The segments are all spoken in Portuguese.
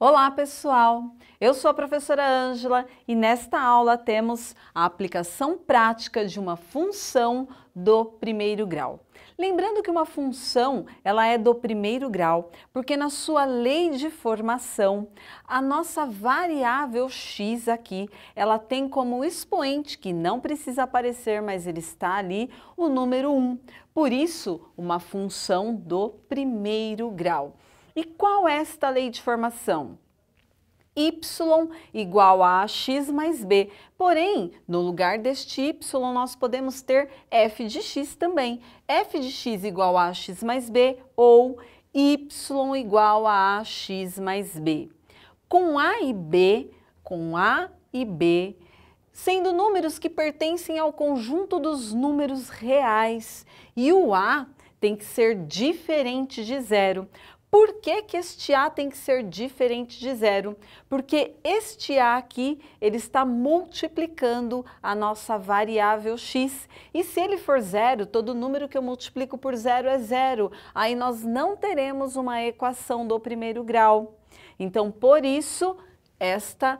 Olá, pessoal! Eu sou a professora Ângela e nesta aula temos a aplicação prática de uma função do primeiro grau. Lembrando que uma função ela é do primeiro grau, porque na sua lei de formação, a nossa variável x aqui, ela tem como expoente, que não precisa aparecer, mas ele está ali, o número 1. Por isso, uma função do primeiro grau. E qual é esta lei de formação? Y igual a x mais b. Porém, no lugar deste y, nós podemos ter f de x também. F de x igual a x mais b ou y igual a x mais b. Com A e B, sendo números que pertencem ao conjunto dos números reais. E o A tem que ser diferente de zero. Por que que este A tem que ser diferente de zero? Porque este A aqui, ele está multiplicando a nossa variável x. E se ele for zero, todo número que eu multiplico por zero é zero. Aí nós não teremos uma equação do primeiro grau. Então, por isso, esta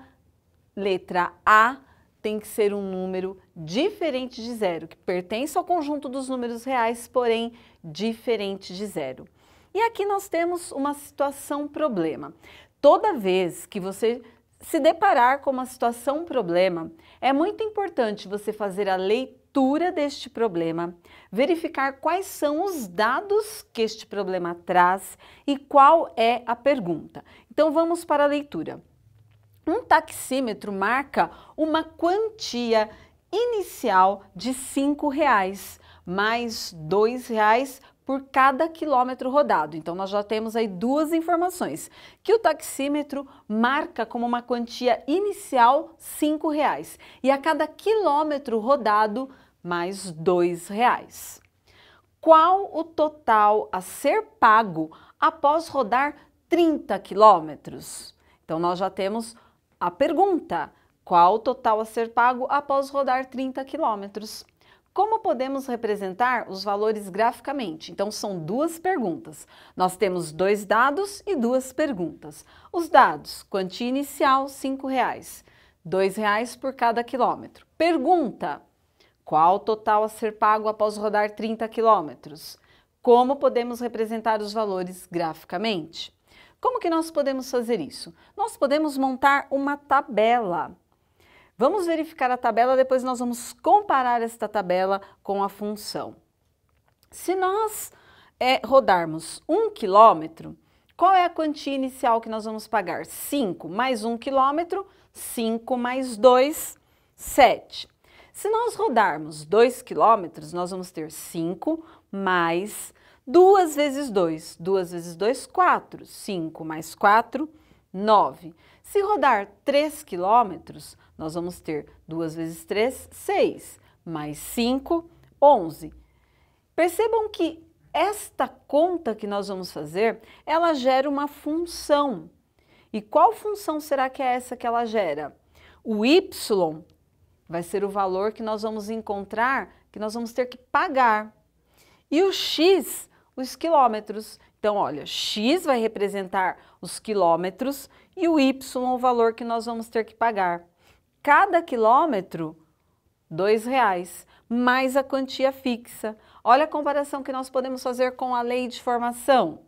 letra A tem que ser um número diferente de zero, que pertence ao conjunto dos números reais, porém diferente de zero. E aqui nós temos uma situação problema. Toda vez que você se deparar com uma situação problema, é muito importante você fazer a leitura deste problema, verificar quais são os dados que este problema traz e qual é a pergunta. Então vamos para a leitura. Um taxímetro marca uma quantia inicial de R$5 mais R$2 por cada quilômetro rodado. Então, nós já temos aí duas informações, que o taxímetro marca como uma quantia inicial R$5 e a cada quilômetro rodado mais R$2. Qual o total a ser pago após rodar 30 quilômetros? Então, nós já temos a pergunta, qual o total a ser pago após rodar 30 quilômetros? Como podemos representar os valores graficamente? Então, são duas perguntas. Nós temos dois dados e duas perguntas. Os dados, quantia inicial, R$5, R$2 por cada quilômetro. Pergunta, qual o total a ser pago após rodar 30 quilômetros? Como podemos representar os valores graficamente? Como que nós podemos fazer isso? Nós podemos montar uma tabela. Vamos verificar a tabela, depois nós vamos comparar esta tabela com a função. Se nós rodarmos 1 quilômetro, qual é a quantia inicial que nós vamos pagar? 5 mais 1 quilômetro, 5 mais 2, 7. Se nós rodarmos 2 quilômetros, nós vamos ter 5 mais 2 vezes 2. 2 vezes 2, 4. 5 mais 4, 9. Se rodar 3 quilômetros, nós vamos ter 2 vezes 3, 6, mais 5, 11. Percebam que esta conta que nós vamos fazer, ela gera uma função. E qual função será que é essa que ela gera? O y vai ser o valor que nós vamos encontrar, que nós vamos ter que pagar. E o x, os quilômetros. Então, olha, x vai representar os quilômetros e o y, o valor que nós vamos ter que pagar. Cada quilômetro, R$2, mais a quantia fixa. Olha a comparação que nós podemos fazer com a lei de formação.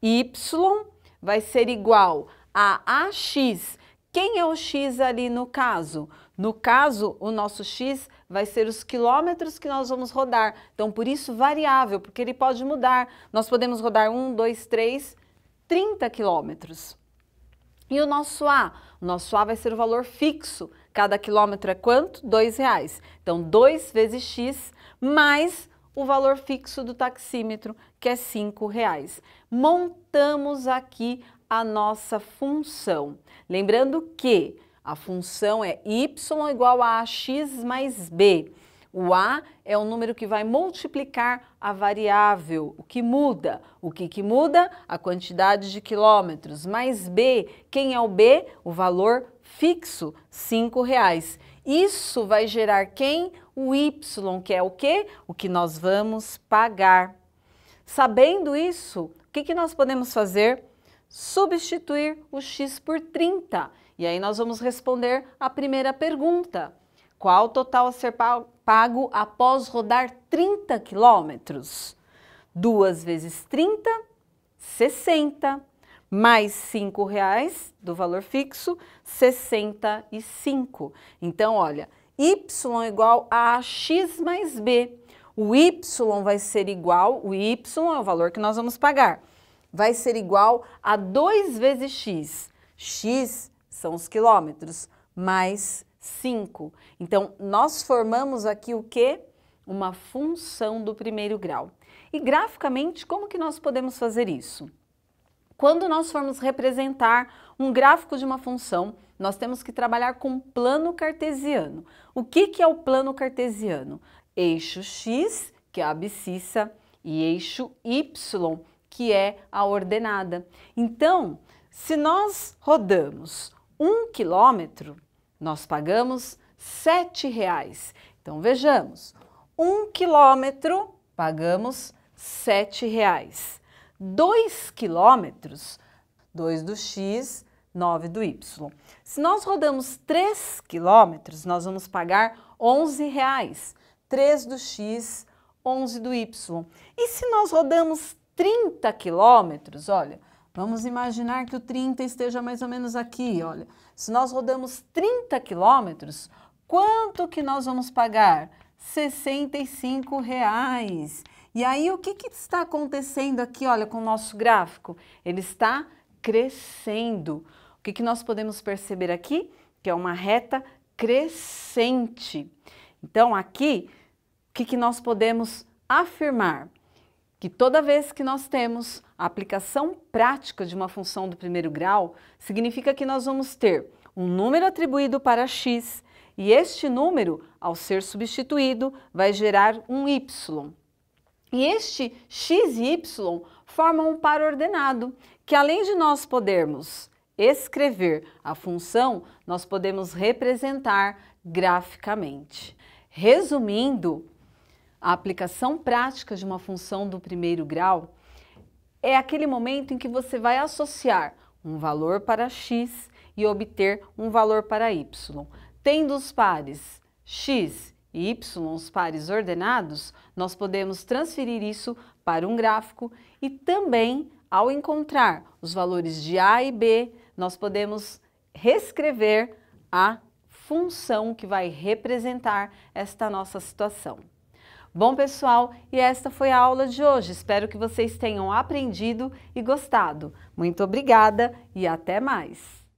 Y vai ser igual a AX. Quem é o x ali no caso? No caso, o nosso x vai ser os quilômetros que nós vamos rodar. Então, por isso, variável, porque ele pode mudar. Nós podemos rodar 1, 2, 3, 30 quilômetros. E o nosso A? O nosso A vai ser o valor fixo. Cada quilômetro é quanto? R$2. Então, 2 vezes x mais o valor fixo do taxímetro, que é R$5. Montamos aqui a nossa função. Lembrando que a função é y igual a ax mais b. O A é o número que vai multiplicar a variável, o que muda. O que muda? A quantidade de quilômetros. Mais B, quem é o B? O valor fixo, R$5. Isso vai gerar quem? O Y, que é o quê? O que nós vamos pagar. Sabendo isso, o que nós podemos fazer? substituir o x por 30. E aí nós vamos responder a primeira pergunta. Qual o total a ser pago após rodar 30 quilômetros? 2 vezes 30, 60, mais R$5 do valor fixo, 65. Então, olha, y igual a x mais b. O y vai ser igual, o y é o valor que nós vamos pagar, vai ser igual a 2 vezes x. X são os quilômetros, mais 5. Então, nós formamos aqui o quê? Uma função do primeiro grau. E graficamente, como que nós podemos fazer isso? Quando nós formos representar um gráfico de uma função, nós temos que trabalhar com plano cartesiano. O que é o plano cartesiano? Eixo x, que é a abscissa, e eixo y, que é a ordenada. Então, se nós rodamos 1 quilômetro, nós pagamos R$7. Então, vejamos, 1 quilômetro, pagamos R$7. 2 quilômetros, 2 do x, 9 do y. Se nós rodamos 3 quilômetros, nós vamos pagar R$11. 3 do x, 11 do y. E se nós rodamos 30 quilômetros, olha, vamos imaginar que o 30 esteja mais ou menos aqui, olha. Se nós rodamos 30 quilômetros, quanto que nós vamos pagar? R$65. E aí, o que está acontecendo aqui, olha, com o nosso gráfico? Ele está crescendo. O que nós podemos perceber aqui? Que é uma reta crescente. Então, aqui, o que nós podemos afirmar? Que toda vez que nós temos a aplicação prática de uma função do primeiro grau, significa que nós vamos ter um número atribuído para x, e este número, ao ser substituído, vai gerar um y. E este x e y formam um par ordenado, que além de nós podermos escrever a função, nós podemos representar graficamente. Resumindo, a aplicação prática de uma função do primeiro grau é aquele momento em que você vai associar um valor para x e obter um valor para y. Tendo os pares x e y, os pares ordenados, nós podemos transferir isso para um gráfico e também, ao encontrar os valores de a e b, nós podemos reescrever a função que vai representar esta nossa situação. Bom, pessoal, e esta foi a aula de hoje. Espero que vocês tenham aprendido e gostado. Muito obrigada e até mais!